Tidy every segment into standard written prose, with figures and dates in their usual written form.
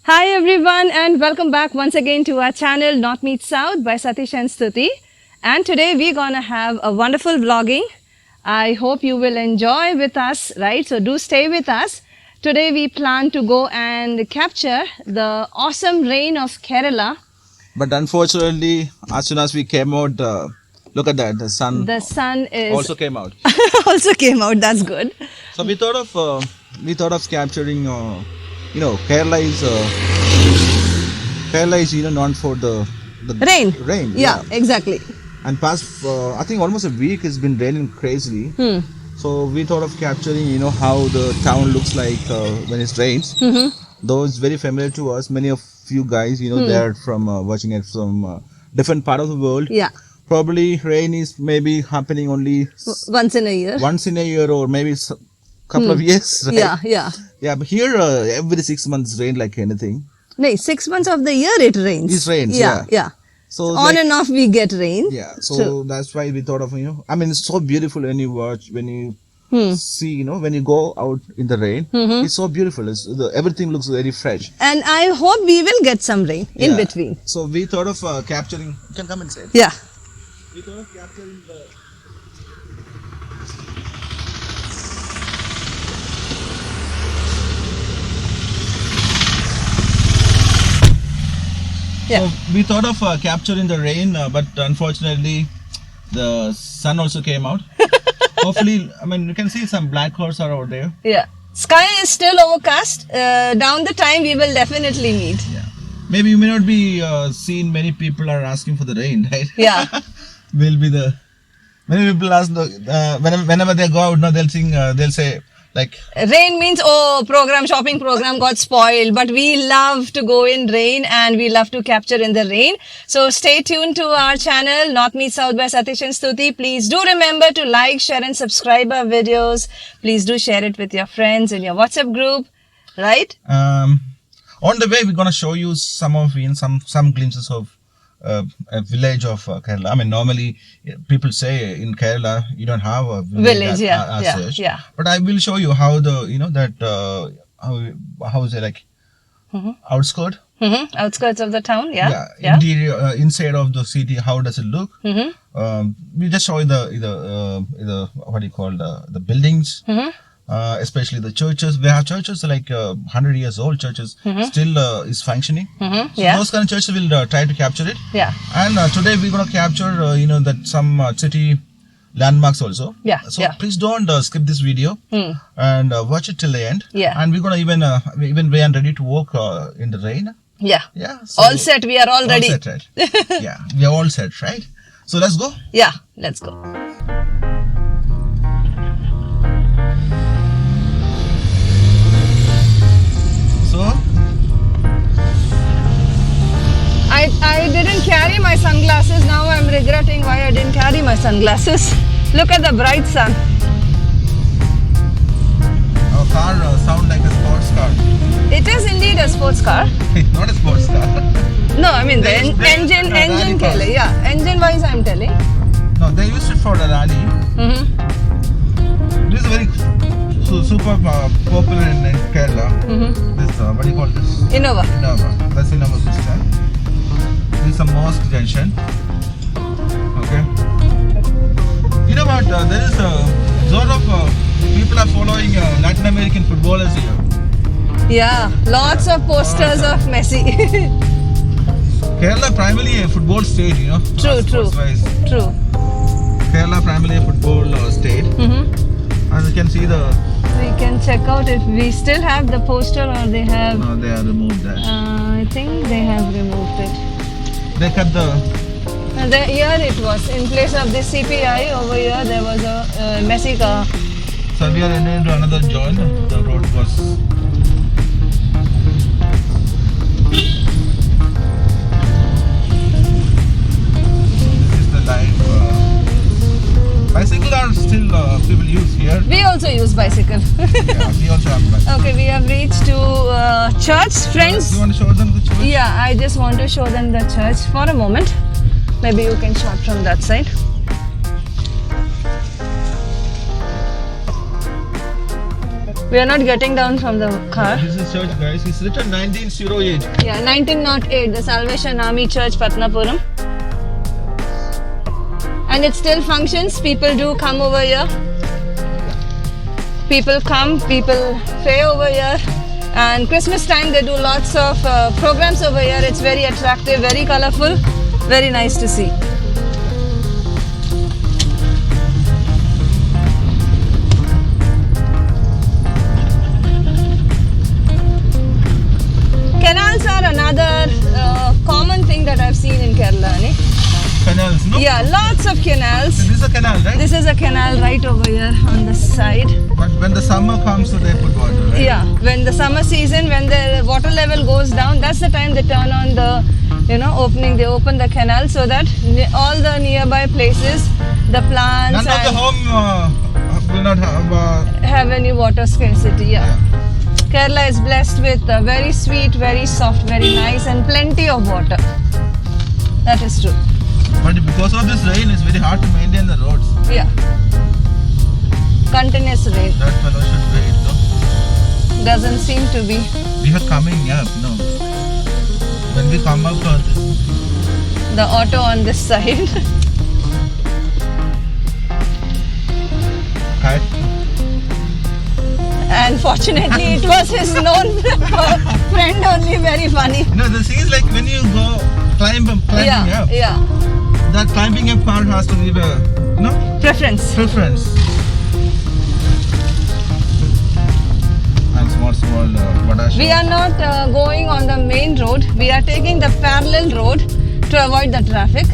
Hi everyone and welcome back once again to our channel North Meets South by Satish and Stuti. And today we're gonna have a wonderful vlogging. I hope you will enjoy with us, right? So do stay with us. Today we plan to go and capture the awesome rain of Kerala. But unfortunately, as soon as we came out, look at that, the sun is also came out. also came out. That's good. So we thought of capturing. Kerala is known for the Rain. Rain. Yeah, exactly. And past I think almost a week has been raining crazily. So we thought of capturing how the town looks like when it rains. Though it's very familiar to us, many of you guys they are from watching it from different part of the world. Yeah. Probably rain is maybe happening only once in a year. Once in a year or maybe couple of years. Right? Yeah. But here every 6 months rain like anything. No, 6 months of the year it rains. It rains. Yeah. So on and off we get rain. Yeah. So that's why we thought of I mean it's so beautiful when you watch, when you see, when you go out in the rain, it's so beautiful. Everything looks very fresh. And I hope we will get some rain in between. So we thought of capturing. You can come inside. Yeah. We thought of capturing the. Yeah. So we thought of capturing the rain, but unfortunately, the sun also came out. Hopefully, I mean, you can see some black clouds are over there. Yeah. Sky is still overcast. Down the time we will definitely meet. Yeah. Maybe you may not be seeing many people are asking for the rain, right? Yeah. Many people ask whenever they go out, they'll say like rain means shopping program got spoiled, but we love to go in rain and we love to capture in the rain. So stay tuned to our channel North Meets South by Satish and Stuti. Please do remember to like, share and subscribe our videos. Please do share it with your friends in your WhatsApp group, right? On the way we're gonna show you some glimpses of a village of Kerala. I mean, normally people say in Kerala you don't have a village such. But I will show you how how is it like outskirt? Outskirts of the town. Yeah. Interior, inside of the city. How does it look? We just show you the what do you call the buildings. Especially the churches. We have churches like 100 years old churches still is functioning. So those kind of churches will try to capture it. Yeah. And today we're gonna capture that some city landmarks also. Yeah. So please don't skip this video and watch it till the end. Yeah. And we're gonna even we are ready to walk in the rain. Yeah. Yeah. So all set. We are all ready. All set, right? Yeah. We are all set, right? So let's go. Yeah. Let's go. I didn't carry my sunglasses. Now I'm regretting why I didn't carry my sunglasses. Look at the bright sun. Our car sounds like a sports car. It is indeed a sports car. Not a sports car. No, I mean the engine engine wise I'm telling. No, they used it for the rally. This is very super popular in Kerala. This what do you call this? Innova. That's Innova system. This is a mosque junction. Okay. You know what? There is a lot of people are following Latin American footballers here. Yeah, lots of posters of Messi. Kerala primarily a football state, True. Kerala primarily a football state. And you can see we can check out if we still have the poster or they have. No, they have removed that. I think they have removed it. They kept here it was in place of the CPI. Over here there was a Messi car. So we are entering into another joint. The road was. This is the line. Bicycle are still people use here. We also use bicycle. Yeah, we also have bicycle. Okay, we have reached to church, friends. You want to show them the church? Yeah, I just want to show them the church for a moment. Maybe you can shot from that side. We are not getting down from the car. This is church, guys. It's written 1908. Yeah, 1908, the Salvation Army Church, Patnapuram. And it still functions. People do come over here. People come, people pray over here. And Christmas time, they do lots of programs over here. It's very attractive, very colorful, very nice to see. Canals are another common thing that I've seen in Kerala. Ne? Canals, no? Yeah, lots of canals. This is a canal, right? This is a canal right over here on the side. But when the summer comes, so they put water, right? Yeah, when the summer season, when the water level goes down, that's the time they turn on the, they open the canal so that all the nearby places, the plants None of the home will not have any water scarcity. Yeah. Kerala is blessed with very sweet, very soft, very nice, and plenty of water. That is true. But because of this rain, it's very hard to maintain the roads. Yeah. Continuous rain. That fellow should wait, no? Doesn't seem to be. We are coming up, no? When we come up for this. The auto on this side. Hi. And fortunately, it was his known friend only, very funny. The thing is like when you go climbing up, Yeah. that climbing up part has to give a, Preference. preference. And small, Bada We are not going on the main road. We are taking the parallel road to avoid the traffic.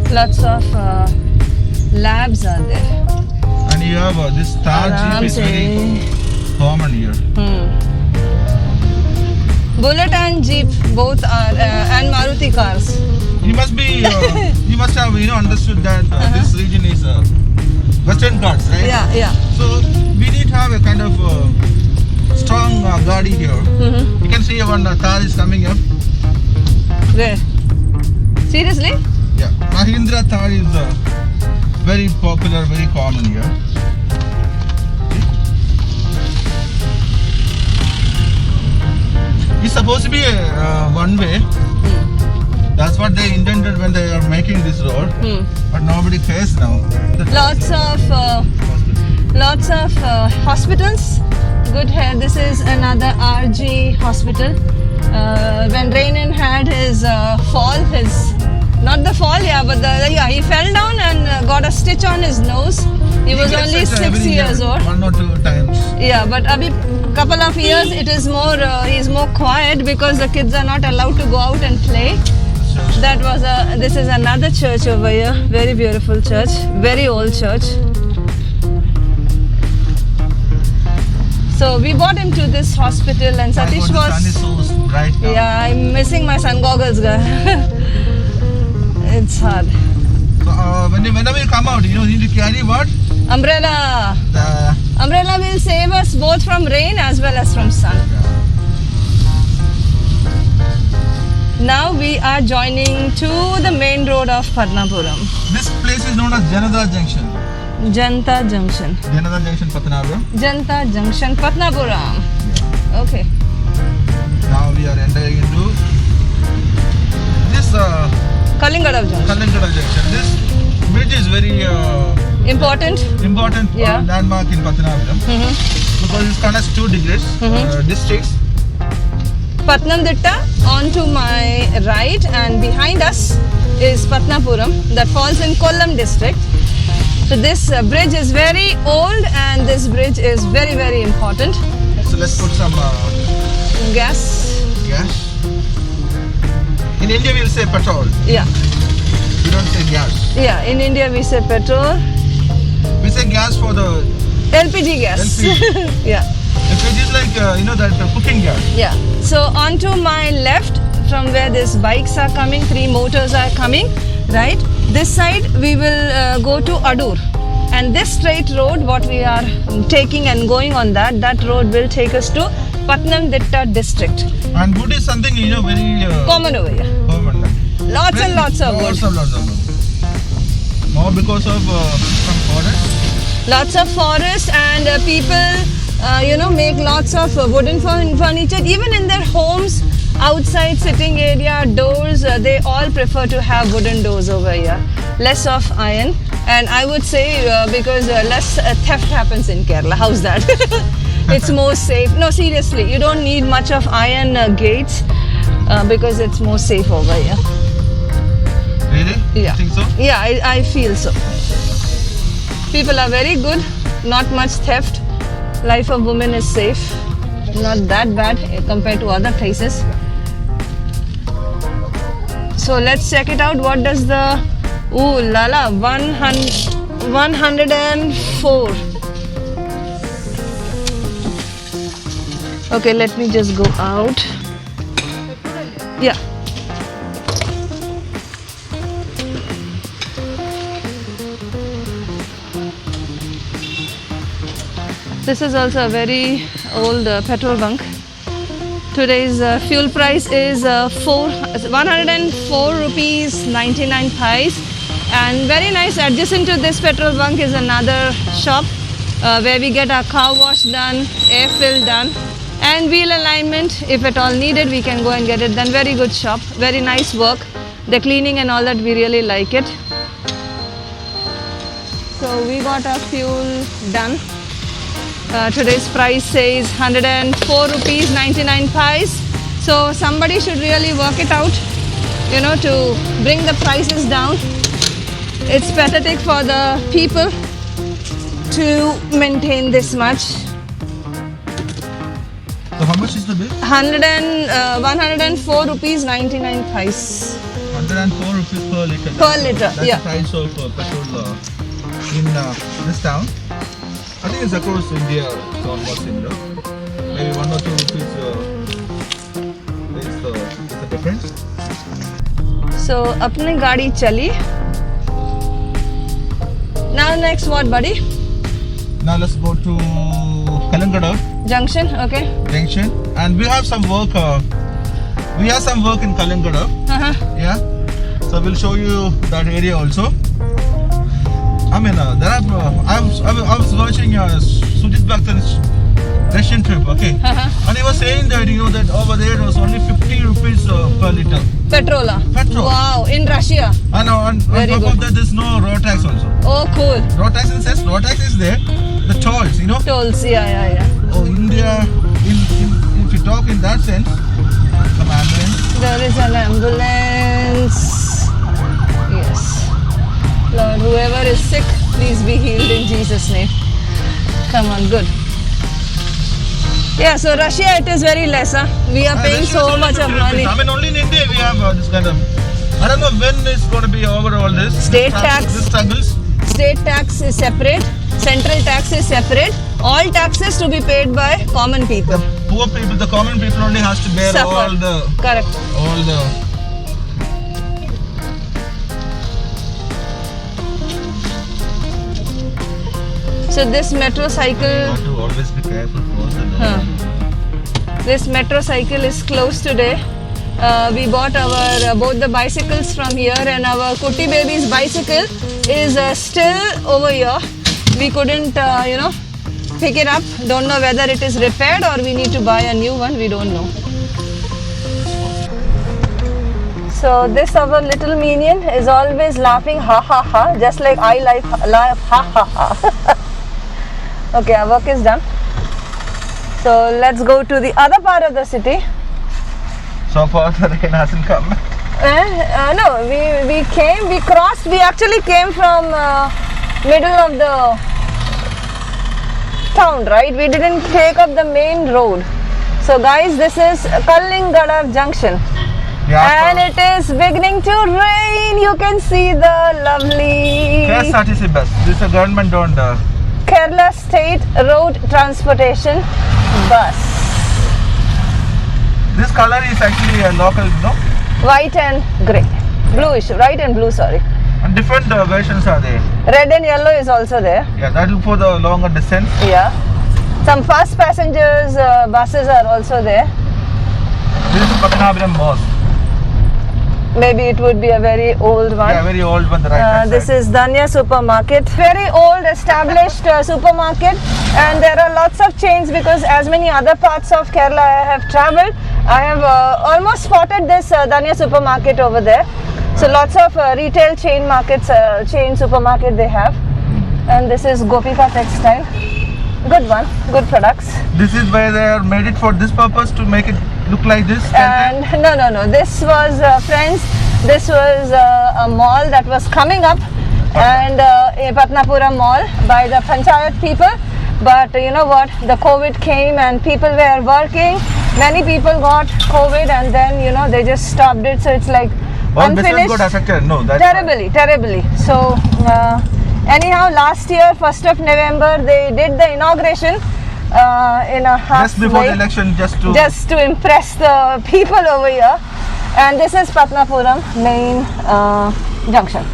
Lots of labs are there. And you have this Thar Jeep is very common here. Bullet and Jeep both are, and Maruti cars. You must be, you must have understood that this region is Western Ghats, right? Yeah. So we need to have a kind of strong Gadi here. You can see one Thar is coming up. Where? Seriously? Yeah, Mahindra Thar is very popular, very common here. It's supposed to be a one way. That's what they intended when they are making this road. But nobody cares now. Lots of hospitals. Good here. This is another RG hospital. When Rainen had his fall, he fell down and got a stitch on his nose. He was only 6 years old. 1 or 2 times. Yeah, but abhi couple of years it is more. He's more quiet because the kids are not allowed to go out and play. This is another church over here. Very beautiful church. Very old church. So we brought him to this hospital and Satish The sun is was. so bright now. Yeah, I'm missing my sun goggles, guy. It's hard. So whenever you come out, you need to carry what? Umbrella. The Umbrella will save us both from rain as well as from sun. Now we are joining to the main road of Patnapuram. This place is known as Janata Junction. Janta Junction. Janata Junction, Patnapuram. Janta Junction, Patnapuram. Okay. Now we are entering into this Kalingada Junction. Kalingada Junction. This bridge is very Important. important Yeah. landmark in Patnapuram because it connects 2 districts. Patnamthitta on to my right, and behind us is Patnapuram that falls in Kollam district. So this bridge is very old and this bridge is very, very important. So let's put some Gas. gas. In India we'll say petrol. Yeah. We don't say gas. Yeah. In India we say petrol. We say gas for the LPG gas. LPG. Yeah. LPG is like that cooking gas. Yeah. So on to my left, from where these bikes are coming, 3 motors are coming, right? This side we will go to Adur. And this straight road, what we are taking and going on that road will take us to Patnamthitta district. And wood is something very Common over here. common. Lots and lots of wood. Lots of wood. More because of some forest. Lots of forest and people, make lots of wooden furniture. Even in their homes, outside sitting area, doors, they all prefer to have wooden doors over here. Less of iron. And I would say because less theft happens in Kerala. How's that? It's more safe. No, seriously, you don't need much of iron gates because it's more safe over here. Really? Yeah. You think so? Yeah, I feel so. People are very good, not much theft. Life of women is safe, not that bad compared to other places. So let's check it out. What does the 104. Okay, let me just go out. Yeah. This is also a very old petrol bunk. Today's fuel price is 104 rupees 99 pies. And very nice, adjacent to this petrol bunk is another shop where we get our car wash done, air fill done, and wheel alignment. If at all needed, we can go and get it done. Very good shop, very nice work. The cleaning and all that, we really like it. So we got our fuel done. Today's price says 104 rupees 99 pies. So somebody should really work it out, to bring the prices down. It's pathetic for the people to maintain this much. So how much is the bill? 104 rupees 99 pies. 104 rupees per liter. Per liter, That's yeah. the price of petrol in this town. I think it's across India, it's almost similar. Maybe 1 or 2 rupees is the difference. So, apne gaadi chali. Now next what, buddy? Now let's go to Kalangada Junction, okay. Junction, and we have some work. We have some work in Kalangada. Yeah. So we'll show you that area also. I mean, there are. I was watching Sujit Bhakt's Russian trip, okay, and he was saying that that over there it was only 50 rupees per liter. Petrol. Wow, in Russia. I know, and on Very top good. of that, there's no road tax also. Oh, cool. Road tax in the sense, road tax is there. The tolls, Tolls, yeah. Oh, India. If you talk in that sense, some ambulance. There is an ambulance. Yes. Lord, whoever is sick, please be healed in Jesus' name. Come on, good. Yeah, so Russia, it is very less. We are paying so much of money. I mean, only in India we have this kind of. I don't know when it's going to be over all this. State tax. This struggles. State tax is separate. Central tax is separate. All taxes to be paid by common people. The poor people, the common people only has to bear Suffer. all the. Correct. All the. So this metro cycle. You have to always be careful. This metro cycle is closed today. We bought our both the bicycles from here, and our Kuti baby's bicycle is still over here. We couldn't, pick it up. Don't know whether it is repaired or we need to buy a new one. We don't know. So this our little minion is always laughing ha ha ha, just like I laugh ha ha ha. Okay, our work is done. So let's go to the other part of the city. So far the rain hasn't come. No, we crossed. We actually came from middle of the town, right? We didn't take up the main road. So guys, this is Kalingada Junction. Yeah, And it is beginning to rain. You can see the lovely KSRTC bus. This is a government-owned. Kerala State Road Transportation bus. This color is actually a local, no? White and grey. Bluish. White and blue, sorry. And different versions are there. Red and yellow is also there. Yeah, that will for the longer distance. Yeah. Some fast passengers buses are also there. This is Patnapuram Mosque. Maybe it would be a very old one. Yeah, very old one. The right hand This side. is Danya Supermarket. Very old established supermarket, and there are lots of chains because as many other parts of Kerala I have travelled, I have almost spotted this Danya Supermarket over there. So lots of retail chain markets, chain supermarket they have. And this is Gopika Textile. Good one, good products. This is where they are made it for this purpose to make it look like this. And no, this was friends, this was a mall that was coming up, and a Patnapuram mall by the Panchayat people. But you know what, the COVID came and people were working, many people got COVID, and then you know they just stopped it, so it's like All business unfinished. got affected. No, that's why. Terribly. So anyhow, last year 1st of November they did the inauguration in a half Just before way, the election, just to impress the people over here. And this is Patnapuram main junction.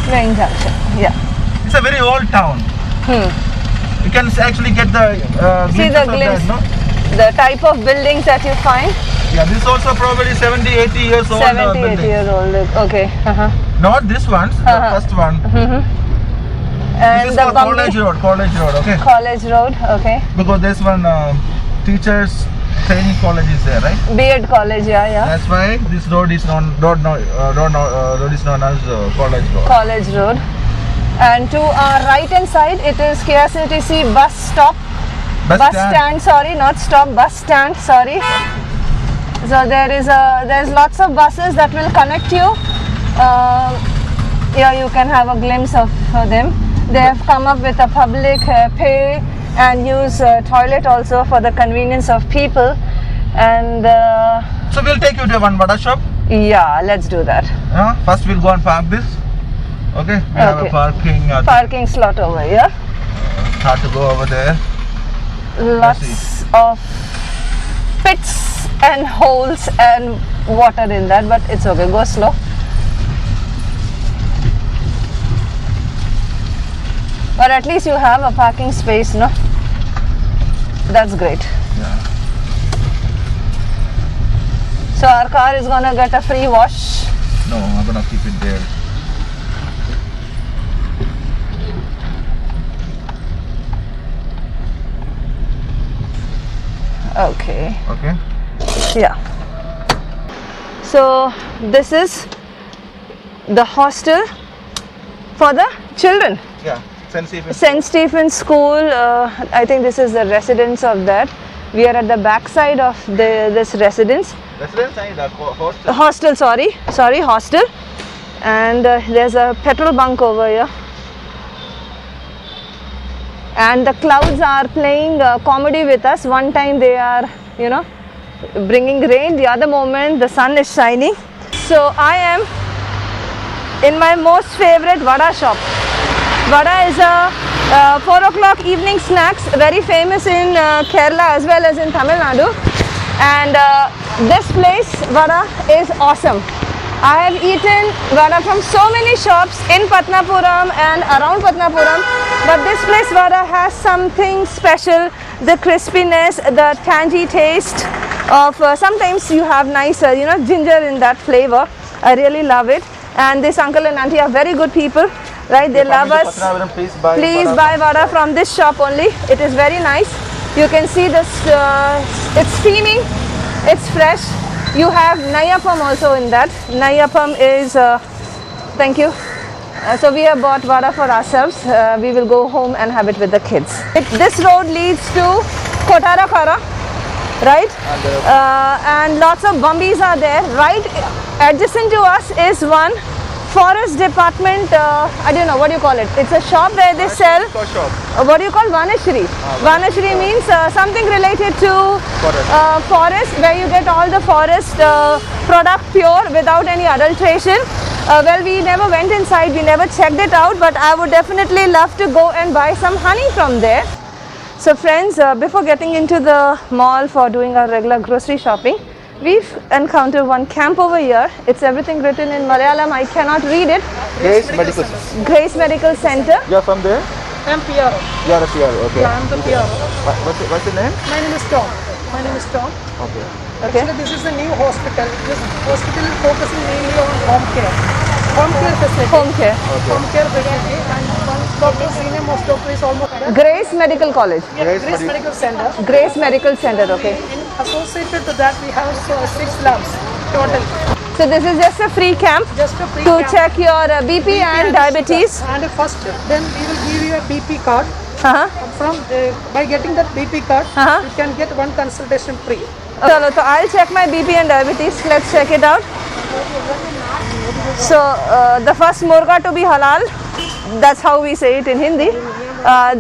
Main junction, yeah. It's a very old town. You can actually get the See glimpses the of glimpse, that, no? the type of buildings that you find. Yeah, this is also probably 70, 80 years old 70, 80 building. years old. Okay. Not this one, the first one. And This is the for College Road, okay? College Road, okay. Because this one teachers training college is there, right? B.Ed College, yeah. That's why this road is known road is known as College Road. College Road. And to our right hand side, it is KSRTC bus stop. Bus stand, sorry, not stop, bus stand, sorry. So there's lots of buses that will connect you. Here you can have a glimpse of them. They have come up with a public pay and use toilet also for the convenience of people. And So we'll take you to one vada shop. yeah, let's do that. First we'll go and park this. Okay, we have a Okay. parking. Slot over here. Hard to go over there. Lots of pits and holes and water in that, but it's okay, go slow. But at least you have a parking space, no? That's great. Yeah. So our car is gonna get a free wash. No, I'm gonna keep it there. Okay. Okay. Yeah. So this is the hostel for the children. Yeah. Sensitive. St. Stephen's School, I think this is the residence of that. We are at the back side of this residence. Residence and the hostel. Hostel, sorry, hostel. And there's a petrol bunk over here. And the clouds are playing comedy with us. One time they are, you know, bringing rain. The other moment the sun is shining. So I am in my most favorite vada shop. Vada is a 4 o'clock evening snacks, very famous in Kerala as well as in Tamil Nadu. And this place, vada, is awesome. I have eaten vada from so many shops in Patnapuram and around Patnapuram, but this place vada has something special. The crispiness, the tangy taste of sometimes you have nice, you know, ginger in that flavor. I really love it. And this uncle and auntie are very good people. Right, they love us. Please buy vada from this shop only. It is very nice. You can see this, it's steaming, it's fresh. You have Nayyapam also in that. Nayyapam is, thank you. So we have bought vada for ourselves. We will go home and have it with the kids. This road leads to Kotarakara, right? And lots of Bumbies are there. Right adjacent to us is one forest department, I don't know, what do you call it? It's a shop where they sell, what do you call Vanashri? Vanashri means something related to forest, where you get all the forest product pure without any adulteration. Well, we never went inside, we never checked it out, but I would definitely love to go and buy some honey from there. So friends, before getting into the mall for doing our regular grocery shopping, we've encountered one camp over here. It's everything written in Malayalam. I cannot read it. Grace Medical Center. Grace Medical Center. You're from there? I'm PRO. You're a PRO, okay. Yeah, I'm the PRO. What's your name? My name is Tom. My name is Tom. Okay. Okay. Actually, this is a new hospital. This hospital is focusing mainly on home care. Home care facility. Home care. Home care facility. And one doctor, senior most doctor is almost there. Grace Medical College. Grace Medical Center. Grace Medical Center, okay. Associated to that, we have 6 labs total. So this is just a free camp Just a free to camp. check your BP and diabetes. And first, then we will give you a BP card. Uh-huh. By getting that BP card, Uh-huh. you can get 1 consultation free. Chalo, so I'll check my BP and diabetes. Let's check it out. So the first murga to be halal, that's how we say it in Hindi.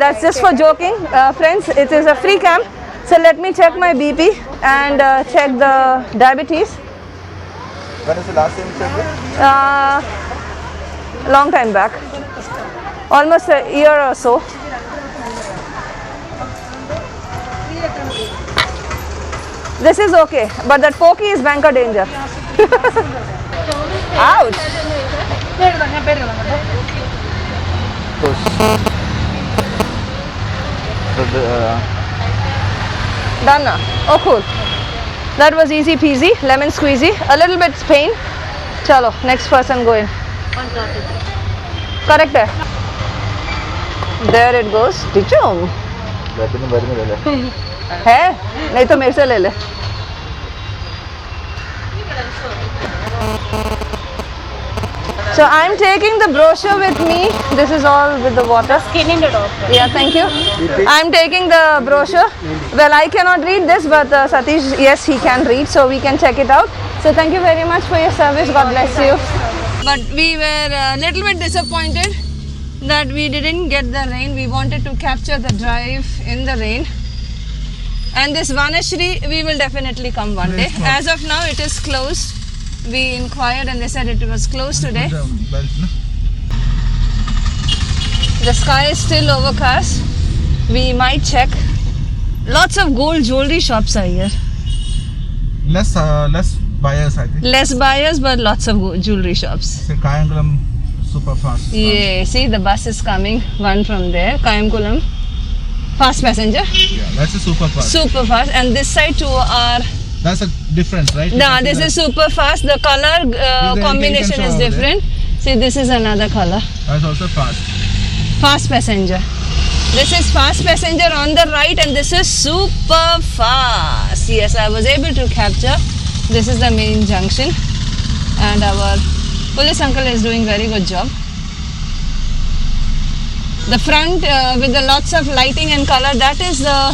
That's just for joking, friends. It is a free camp. So let me check my BP and check the diabetes. When is the last time you checked it? Long time back, almost a year or so. This is okay, but that pokey is banker danger. Ouch! Done now. Oh cool. That was easy peasy, lemon squeezy. A little bit pain. Chalo, next person go in. Correct hai. There it goes. Tichum. है नहीं तो मेरे से ले ले. So I'm taking the brochure with me. This is all with the water. Yeah, thank you. I'm taking the brochure. Well, I cannot read this, but Satish, yes, he can read, so we can check it out. So thank you very much for your service. God bless you. But we were a little bit disappointed that we didn't get the rain. We wanted to capture the drive in the rain. And this Vanashri, we will definitely come one day. As of now, it is closed. We inquired and they said it was closed today. The sky is still overcast. We might check. Lots of gold jewelry shops are here. Less buyers, I think. Less buyers, but lots of jewelry shops. Say Kayangalam super fast. Yeah, see the bus is coming. One from there, Kayamkulam. Fast passenger. Yeah, that's a super fast. Super fast. And this side too are. That's a difference, right? No, this is super fast. The color combination is different. See, this is another color. That's also fast. Fast passenger. This is fast passenger on the right and this is super fast. Yes, I was able to capture. This is the main junction and our police uncle is doing very good job. The front with the lots of lighting and color, that is the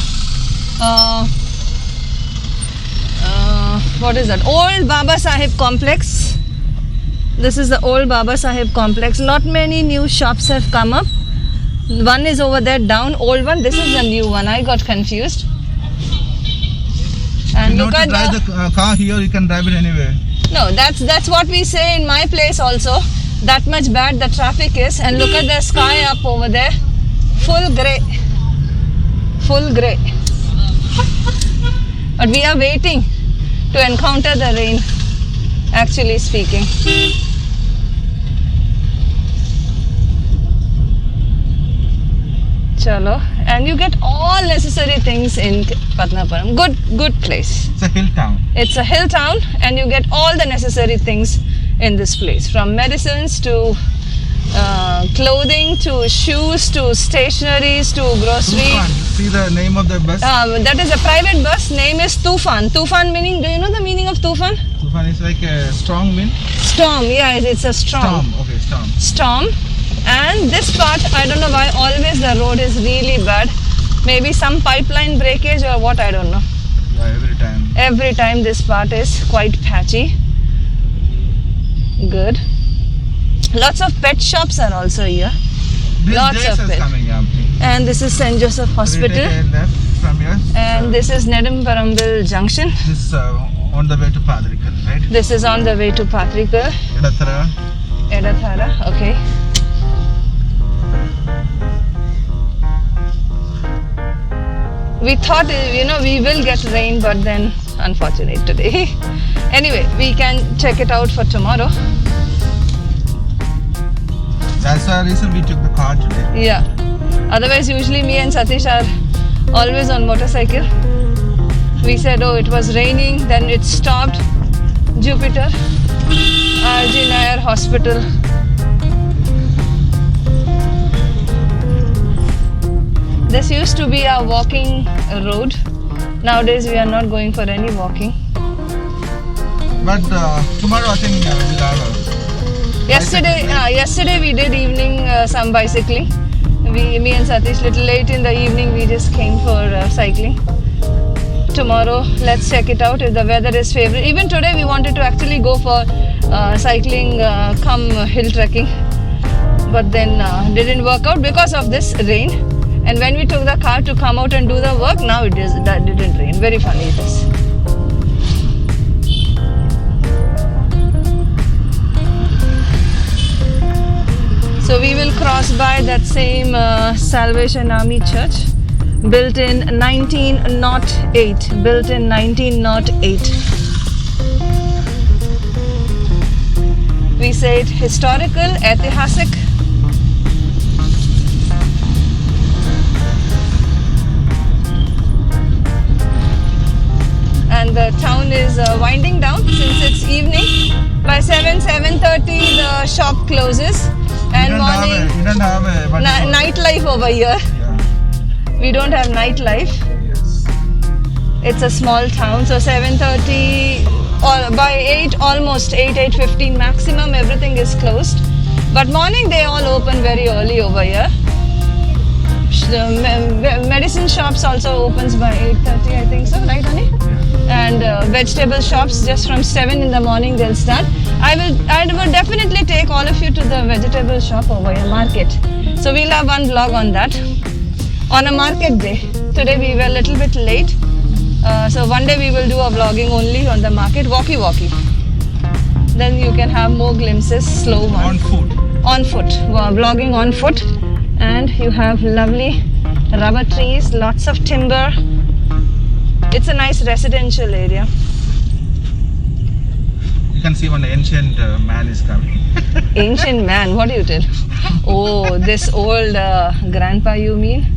what is that? Old Baba Sahib complex. This is the old Baba Sahib complex. Not many new shops have come up. One is over there down, old one. This is the new one. I got confused. And You know look to at drive the car here, you can drive it anywhere. No, that's what we say in my place also. That much bad the traffic is. And look at the sky up over there. Full grey. Full grey. But we are waiting to encounter the rain, actually speaking. Chalo. And you get all necessary things in Patnapuram. Good place. It's a hill town. It's a hill town and you get all the necessary things in this place. From medicines to clothing to shoes to stationaries to grocery. Tufan. See the name of the bus? That is a private bus. Name is Tufan. Tufan meaning, do you know the meaning of Tufan? Tufan is like a strong wind. Storm. Yeah, it's a storm. Okay, storm. Storm. And this part, I don't know why always the road is really bad. Maybe some pipeline breakage or what, I don't know. Yeah, every time. Every time this part is quite patchy. Good. Lots of pet shops are also here. This Lots Jace of is it. coming up. And this is St. Joseph Hospital. We take a left from here. And this is Nedumparambil Junction. This is on the way to Padrikal, right? This is on the way to Patrikal. Edathara. Edathara, okay. We thought, we will get rain, but then unfortunate today. Anyway, we can check it out for tomorrow. That's the reason we took the car today. Yeah. Otherwise, usually me and Satish are always on motorcycle. We said, oh, it was raining, then it stopped. Jupiter, RG Nair Hospital. This used to be a walking road. Nowadays we are not going for any walking. But tomorrow I think we'll have a Yesterday we did evening some bicycling. Me and Satish, little late in the evening, we just came for cycling. Tomorrow, let's check it out if the weather is favorable. Even today, we wanted to actually go for cycling, come hill trekking, but then didn't work out because of this rain. And when we took the car to come out and do the work, now that didn't rain. Very funny it is. So we will cross by that same Salvation Army Church, built in 1908. Built in 1908. We said historical, ऐतिहासिक. And the town is winding down since it's evening. By 7:30 the shop closes. And we don't have a nightlife over here. Yeah. We don't have nightlife. Yes. It's a small town, so 7:30 or by 8, almost 8:15 maximum, everything is closed. But morning they all open very early over here. Medicine shops also opens by 8:30, I think so, right, honey? And vegetable shops just from 7 in the morning they'll start. I will definitely take all of you to the vegetable shop over here, market. So we'll have one vlog on that on a market day. Today we were a little bit late, so one day we will do a vlogging only on the market, walkie. Then you can have more glimpses, slow one. On foot. On foot, vlogging on foot, and you have lovely rubber trees, lots of timber. It's a nice residential area. You can see one ancient man is coming. Ancient man, what do you tell? Oh, this old grandpa you mean?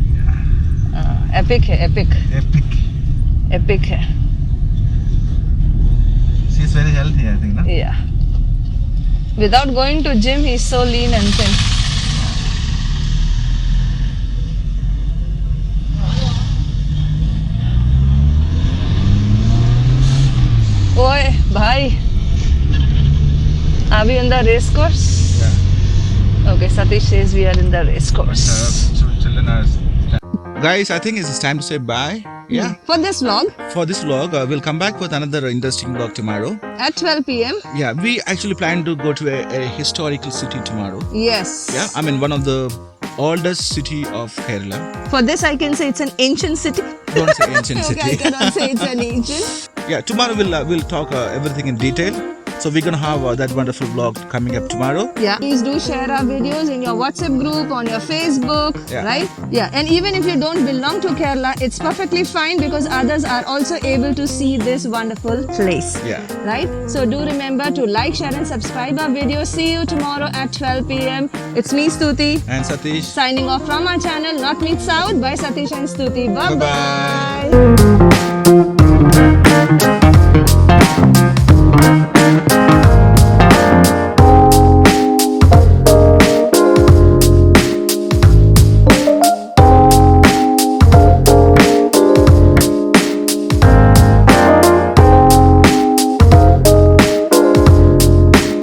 Epic hai, epic. Epic hai. She's very healthy, I think, no? Yeah. Without going to gym, he's so lean and thin. Oi, bhai. Are we in the race course? Yeah. Okay, Satish says we are in the race course. Children are. Guys, I think it's time to say bye. Yeah. For this vlog For this vlog, we'll come back with another interesting vlog tomorrow. at 12 p.m. Yeah, we actually plan to go to a historical city tomorrow. Yes. Yeah, I mean one of the oldest city of Kerala. For this, I can say it's an ancient city. Don't say ancient Okay, I city. cannot say it's an ancient. Yeah, tomorrow we'll talk everything in detail. So we're gonna have that wonderful vlog coming up tomorrow. Yeah. Please do share our videos in your WhatsApp group, on your Facebook, Yeah. right? Yeah. And even if you don't belong to Kerala, it's perfectly fine because others are also able to see this wonderful place. Yeah. Right? So do remember to like, share and subscribe our video. See you tomorrow at 12 p.m. It's me, Stuti, And Satish. signing off from our channel, Not Meet South by Satish and Stuti. Bye-bye. Bye-bye.